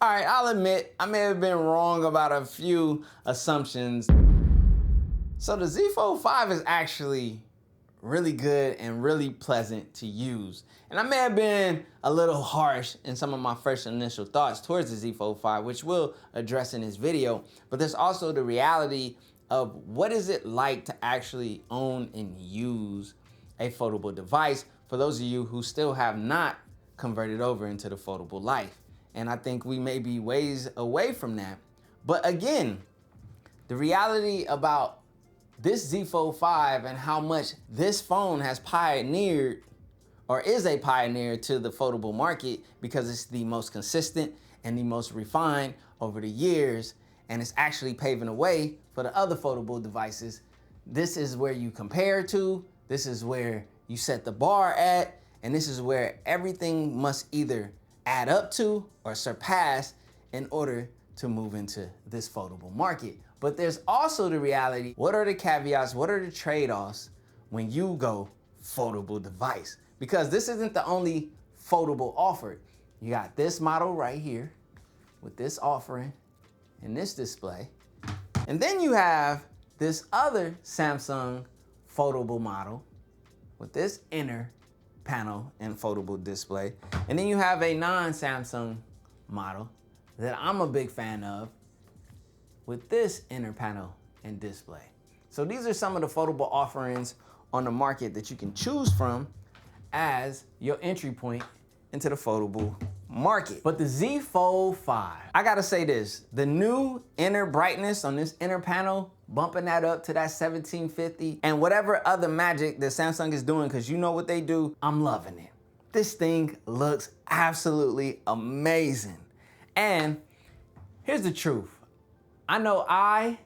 All right, I'll admit, I may have been wrong about a few assumptions. So the Z Fold 5 is actually really good and really pleasant to use. And I may have been a little harsh in some of my first initial thoughts towards the Z Fold 5, which we'll address in this video. But there's also the reality of what is it like to actually own and use a foldable device for those of you who still have not converted over into the foldable life. And I think we may be ways away from that. But again, the reality about this Z Fold 5 and how much this phone has pioneered or is a pioneer to the foldable market because it's the most consistent and the most refined over the years, and it's actually paving the way for the other foldable devices. This is where you compare to, this is where you set the bar at, and this is where everything must either add up to or surpass in order to move into this foldable market. But there's also the reality, what are the caveats, what are the trade-offs when you go foldable device? Because this isn't the only foldable offered. You got this model right here with this offering and this display. And then you have this other Samsung foldable model with this inner panel and foldable display. And then you have a non-Samsung model that I'm a big fan of with this inner panel and display. So these are some of the foldable offerings on the market that you can choose from as your entry point into the foldable market. But the Z Fold 5, I gotta say this, the new inner brightness on this inner panel, bumping that up to that 1750, and whatever other magic that Samsung is doing, because you know what they do, I'm loving it. This thing looks absolutely amazing. And here's the truth. I know I,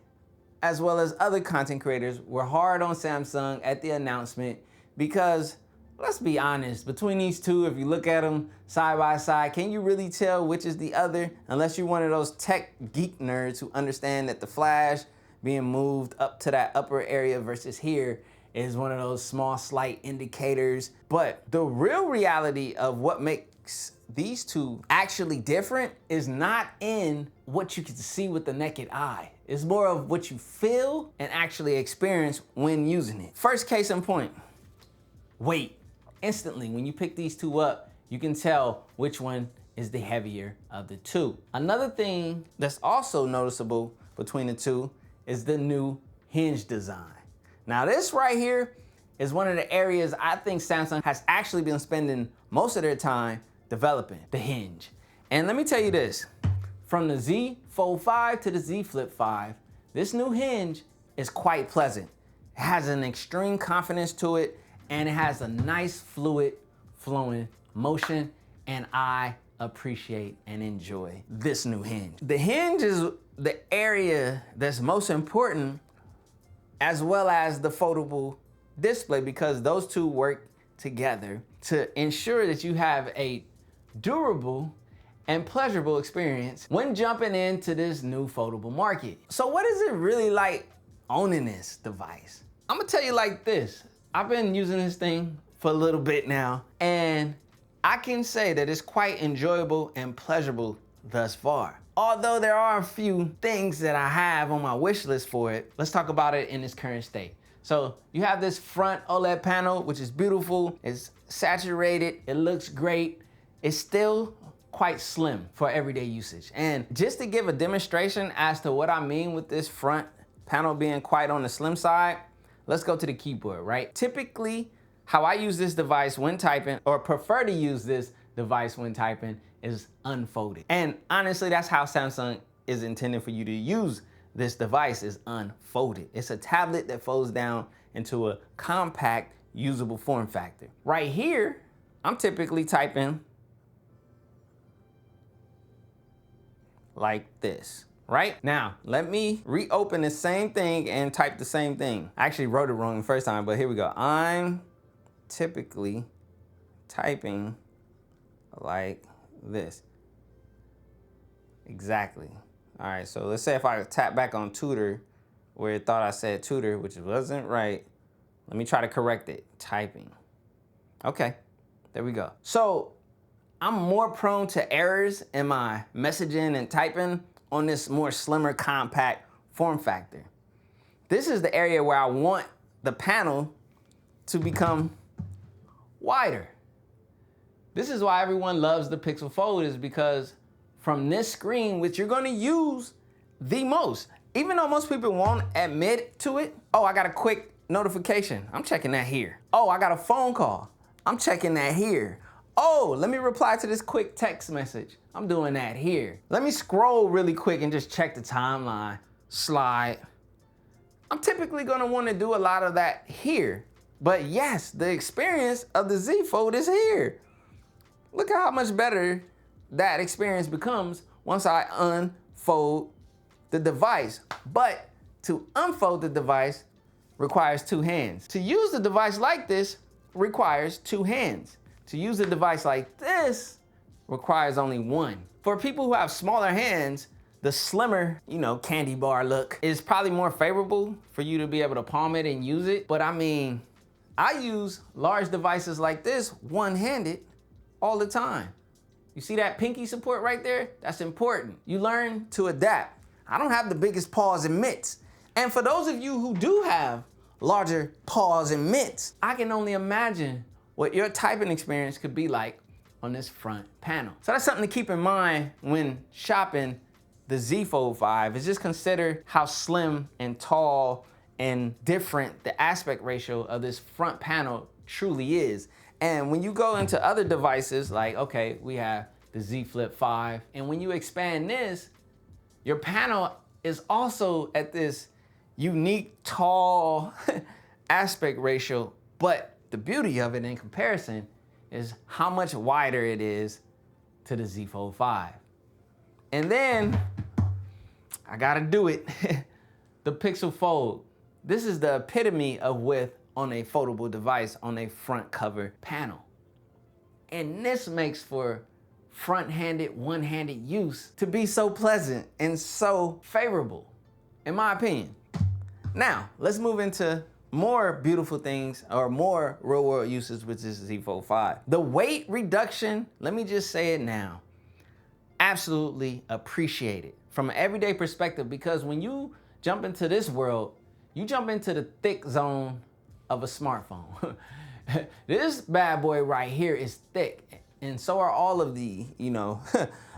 as well as other content creators, were hard on Samsung at the announcement because, let's be honest, between these two, if you look at them side by side, can you really tell which is the other? Unless you're one of those tech geek nerds who understand that the flash being moved up to that upper area versus here is one of those small, slight indicators. But the real reality of what makes these two actually different is not in what you can see with the naked eye. It's more of what you feel and actually experience when using it. First case in point, weight. Instantly, when you pick these two up, you can tell which one is the heavier of the two. Another thing that's also noticeable between the two is the new hinge design. Now this right here is one of the areas I think Samsung has actually been spending most of their time developing, the hinge. And let me tell you this, from the Z Fold 5 to the Z Flip 5, this new hinge is quite pleasant. It has an extreme confidence to it, and it has a nice fluid flowing motion, and I appreciate and enjoy this new hinge. The hinge is the area that's most important, as well as the foldable display, because those two work together to ensure that you have a durable and pleasurable experience when jumping into this new foldable market. So what is it really like owning this device? I'm gonna tell you like this. I've been using this thing for a little bit now, and I can say that it's quite enjoyable and pleasurable thus far. Although there are a few things that I have on my wish list for it, let's talk about it in its current state. So you have this front OLED panel, which is beautiful. It's saturated, it looks great. It's still quite slim for everyday usage. And just to give a demonstration as to what I mean with this front panel being quite on the slim side, let's go to the keyboard, right? Typically, how I use this device when typing, or prefer to use this device when typing, is unfolded. And honestly, that's how Samsung is intended for you to use this device, is unfolded. It's a tablet that folds down into a compact, usable form factor. Right here, I'm typically typing like this, right? Now, let me reopen the same thing and type the same thing. I actually wrote it wrong the first time, but here we go. I'm typically typing like this. Exactly. All right, so let's say if I tap back on tutor, where it thought I said tutor, which wasn't right. Let me try to correct it. Typing. Okay, there we go. So I'm more prone to errors in my messaging and typing on this more slimmer, compact form factor. This is the area where I want the panel to become wider. This is why everyone loves the Pixel Fold, is because from this screen, which you're gonna use the most, even though most people won't admit to it. Oh, I got a quick notification. I'm checking that here. Oh, I got a phone call. I'm checking that here. Oh, let me reply to this quick text message. I'm doing that here. Let me scroll really quick and just check the timeline, slide. I'm typically gonna wanna do a lot of that here. But yes, the experience of the Z Fold is here. Look at how much better that experience becomes once I unfold the device. But to unfold the device requires two hands. To use the device like this requires two hands. To use a device like this requires only one. For people who have smaller hands, the slimmer, candy bar look is probably more favorable for you to be able to palm it and use it. But I mean, I use large devices like this one-handed all the time. You see that pinky support right there? That's important. You learn to adapt. I don't have the biggest paws and mitts. And for those of you who do have larger paws and mitts, I can only imagine what your typing experience could be like on this front panel. So that's something to keep in mind when shopping the Z Fold 5, is just consider how slim and tall and different the aspect ratio of this front panel truly is. And when you go into other devices, like, okay, we have the Z Flip 5, and when you expand this, your panel is also at this unique, tall aspect ratio, but the beauty of it in comparison is how much wider it is to the Z Fold 5. And then, I gotta do it, the Pixel Fold. This is the epitome of width on a foldable device on a front cover panel. And this makes for front-handed, one-handed use to be so pleasant and so favorable, in my opinion. Now, let's move into more beautiful things or more real-world uses with this Z Fold 5. The weight reduction, let me just say it now, absolutely appreciate it from an everyday perspective, because when you jump into this world, you jump into the thick zone of a smartphone. This bad boy right here is thick, and so are all of the,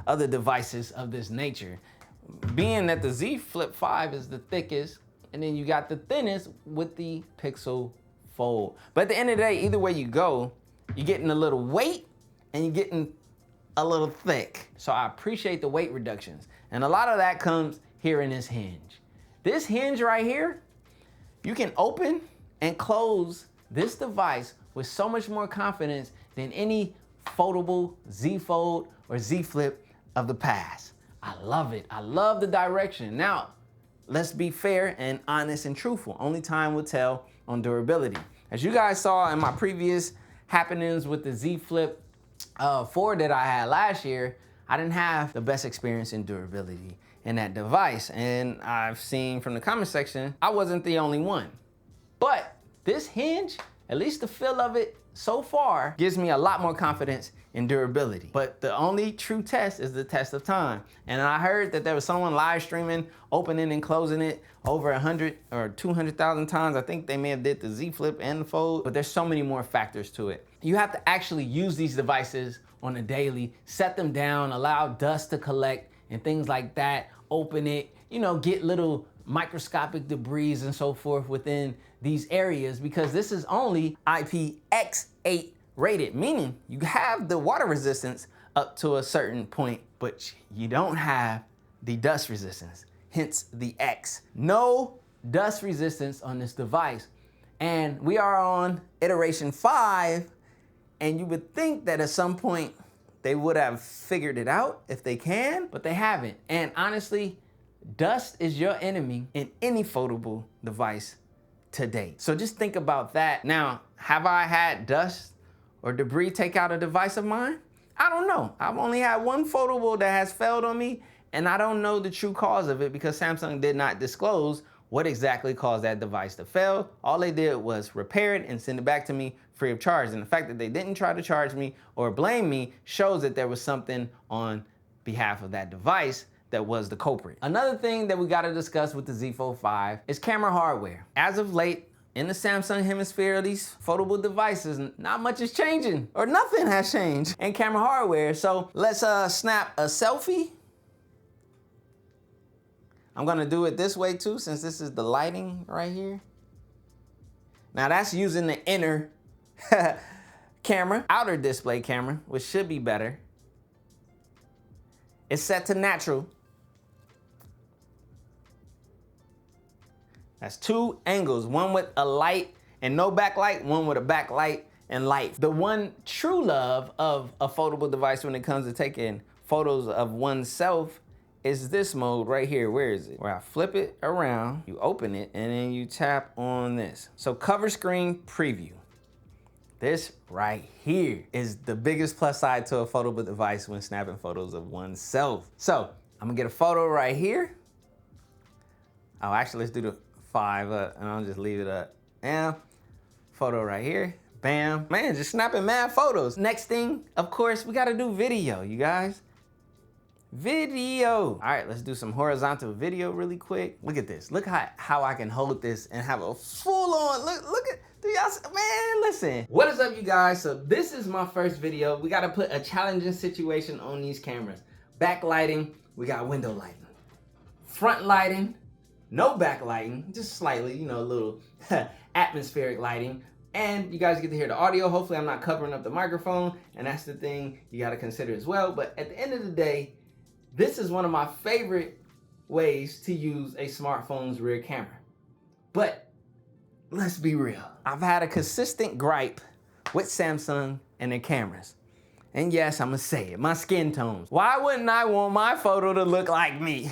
other devices of this nature. Being that the Z Flip 5 is the thickest, and then you got the thinnest with the Pixel Fold. But at the end of the day, either way you go, you're getting a little weight and you're getting a little thick. So I appreciate the weight reductions. And a lot of that comes here in this hinge. This hinge right here, you can open and close this device with so much more confidence than any foldable Z Fold or Z Flip of the past. I love it. I love the direction. Now, let's be fair and honest and truthful. Only time will tell on durability. As you guys saw in my previous happenings with the Z Flip 4 that I had last year, I didn't have the best experience in durability in that device. And I've seen from the comment section, I wasn't the only one. But this hinge, at least the feel of it so far, gives me a lot more confidence in durability. But the only true test is the test of time. And I heard that there was someone live streaming, opening and closing it over 100 or 200,000 times. I think they may have did the Z Flip and the Fold, but there's so many more factors to it. You have to actually use these devices on a daily, set them down, allow dust to collect and things like that, open it, get little microscopic debris and so forth within these areas, because this is only IPX8 rated, meaning you have the water resistance up to a certain point, but you don't have the dust resistance, hence the X. No dust resistance on this device. And we are on iteration 5, and you would think that at some point they would have figured it out if they can, but they haven't. And honestly, dust is your enemy in any foldable device to date. So just think about that. Now, have I had dust or debris take out a device of mine? I don't know. I've only had one foldable that has failed on me, and I don't know the true cause of it because Samsung did not disclose what exactly caused that device to fail. All they did was repair it and send it back to me free of charge. And the fact that they didn't try to charge me or blame me shows that there was something on behalf of that device that was the culprit. Another thing that we gotta discuss with the Z Fold 5 is camera hardware. As of late, in the Samsung hemisphere of these foldable devices, not much is changing, or nothing has changed in camera hardware. So let's snap a selfie. I'm gonna do it this way too, since this is the lighting right here. Now that's using the inner camera, outer display camera, which should be better. It's set to natural. That's two angles, one with a light and no backlight, one with a backlight and light. The one true love of a foldable device when it comes to taking photos of oneself is this mode right here. Where is it? Where I flip it around, you open it, and then you tap on this. So cover screen preview. This right here is the biggest plus side to a foldable device when snapping photos of oneself. So I'm gonna get a photo right here. Oh, actually, let's do the 5 up, and I'll just leave it up. And photo right here, bam. Man, just snapping mad photos. Next thing, of course, we gotta do video, you guys. Video. All right, let's do some horizontal video really quick. Look at this. Look how I can hold this and have a full on, look at, do y'all, man, listen. What is up, you guys? So this is my first video. We gotta put a challenging situation on these cameras. Backlighting, we got window lighting. Front lighting, no backlighting, just slightly, you know, a little atmospheric lighting. And you guys get to hear the audio. Hopefully I'm not covering up the microphone, and that's the thing you gotta consider as well. But at the end of the day, this is one of my favorite ways to use a smartphone's rear camera. But let's be real. I've had a consistent gripe with Samsung and their cameras. And yes, I'm gonna say it, my skin tones. Why wouldn't I want my photo to look like me?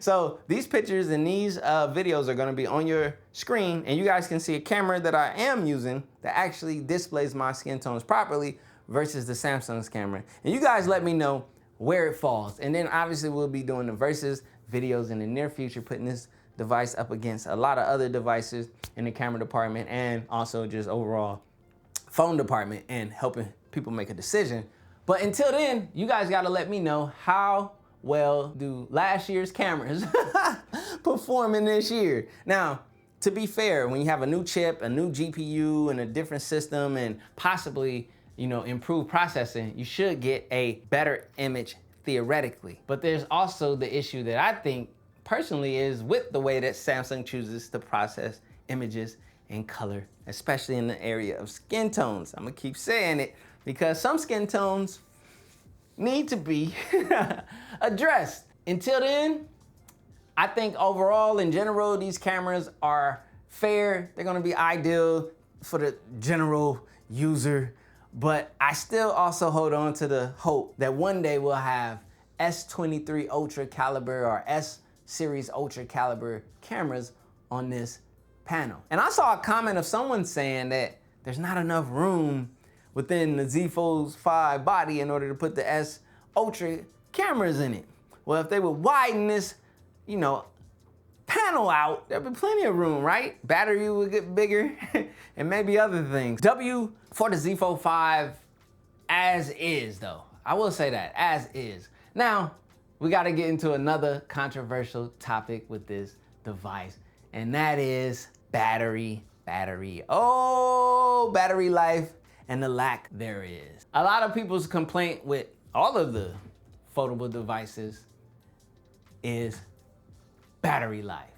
So these pictures and these videos are gonna be on your screen, and you guys can see a camera that I am using that actually displays my skin tones properly versus the Samsung's camera. And you guys let me know where it falls. And then obviously we'll be doing the versus videos in the near future, putting this device up against a lot of other devices in the camera department and also just overall phone department and helping people make a decision. But until then, you guys gotta let me know how well do last year's cameras perform in this year. Now, to be fair, when you have a new chip, a new GPU, and a different system, and possibly, you know, improved processing, you should get a better image theoretically. But there's also the issue that I think personally is with the way that Samsung chooses to process images in color, especially in the area of skin tones. I'm gonna keep saying it because some skin tones need to be addressed. Until then, I think overall, in general, these cameras are fair. They're gonna be ideal for the general user. But I still also hold on to the hope that one day we'll have S23 Ultra caliber or S series Ultra caliber cameras on this panel. And I saw a comment of someone saying that there's not enough room within the Z Fold 5 body in order to put the S Ultra cameras in it. Well, if they would widen this, you know, panel out, there'd be plenty of room, right? Battery would get bigger and maybe other things. W for the Z Fold 5 as is though. I will say that, as is. Now, we gotta get into another controversial topic with this device, and that is battery. Oh, battery life and the lack there is. A lot of people's complaint with all of the foldable devices is battery life.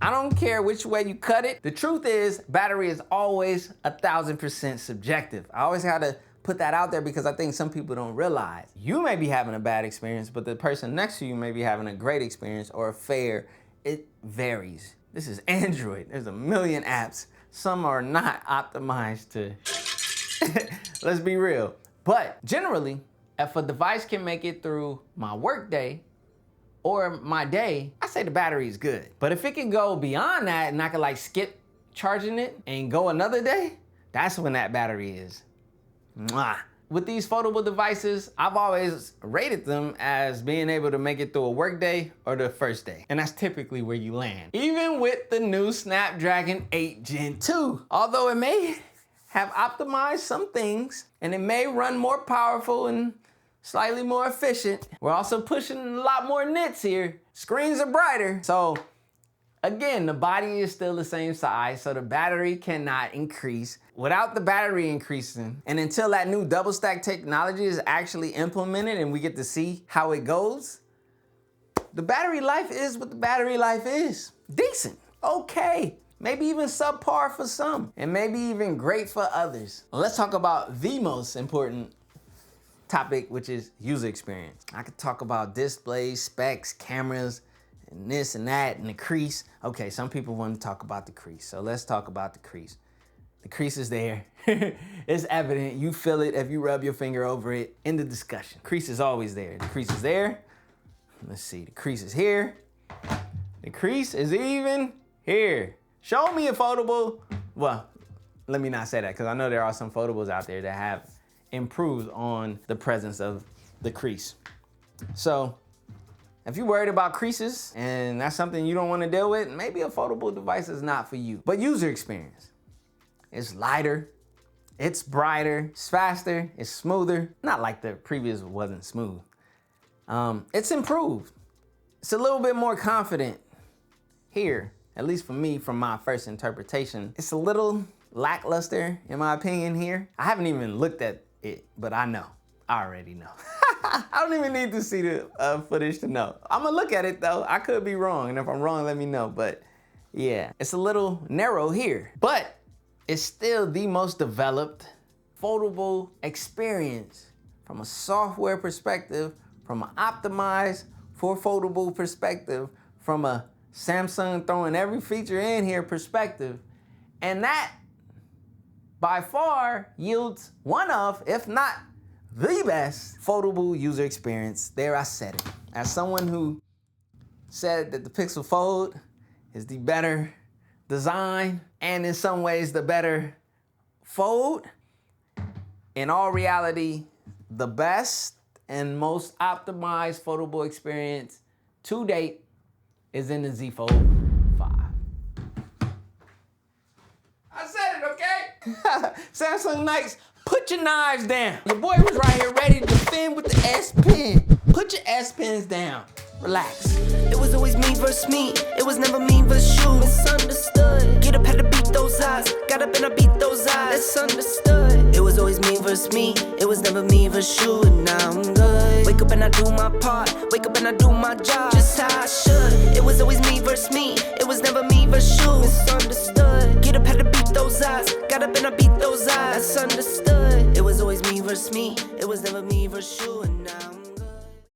I don't care which way you cut it. The truth is, battery is always 1000% subjective. I always gotta put that out there because I think some people don't realize. You may be having a bad experience, but the person next to you may be having a great experience or a fair. It varies. This is Android. There's a million apps. Some are not optimized to, let's be real. But generally, if a device can make it through my workday or my day, I say the battery is good. But if it can go beyond that and I can like skip charging it and go another day, that's when that battery is with these foldable devices, I've always rated them as being able to make it through a work day or the first day. And that's typically where you land. Even with the new Snapdragon 8 Gen 2. Although it may have optimized some things and it may run more powerful and slightly more efficient, we're also pushing a lot more nits here. Screens are brighter. So again, the body is still the same size, so the battery cannot increase. Without the battery increasing, and until that new double stack technology is actually implemented and we get to see how it goes, the battery life is what the battery life is. Decent, okay, maybe even subpar for some, and maybe even great for others. Let's talk about the most important topic, which is user experience. I could talk about displays, specs, cameras, and this and that, and the crease. Okay, some people want to talk about the crease, so let's talk about the crease. The crease is there. It's evident. You feel it if you rub your finger over it. In the discussion. Crease is always there. The crease is there. Let's see, the crease is here. The crease is even here. Show me a foldable. Well, let me not say that, because I know there are some foldables out there that have improved on the presence of the crease. So, if you're worried about creases and that's something you don't want to deal with, maybe a foldable device is not for you. But user experience. It's lighter, it's brighter, it's faster, it's smoother. Not like the previous wasn't smooth. It's improved. It's a little bit more confident here, at least for me, from my first interpretation. It's a little lackluster, in my opinion, here. I haven't even looked at it, but I know. I already know. I don't even need to see the footage to know. I'm gonna look at it though. I could be wrong, and if I'm wrong, let me know. But yeah, it's a little narrow here, but it's still the most developed foldable experience from a software perspective, from an optimized for foldable perspective, from a Samsung throwing every feature in here perspective. And that by far yields one of, if not the best foldable user experience. There, I said it. As someone who said that the Pixel Fold is the better design and in some ways the better fold, in all reality, the best and most optimized foldable experience to date is in the Z Fold 5. I said it, okay? Samsung Knights, put your knives down. Your boy was right here ready to defend with the S Pen. Put your S Pens down. Relax. It was always me versus me. It was never me versus you. Misunderstood. Get up, had to beat those eyes. Got up and I beat those eyes. It's understood. It was always me versus me. It was never me versus you. And now I'm good. Wake up and I do my part. Wake up and I do my job. Just how I should. It was always me versus me. It was never me versus you. Misunderstood. Get up, had to beat those eyes. Got up and I beat those eyes. That's understood. It was always me versus me. It was never me versus you. And now I'm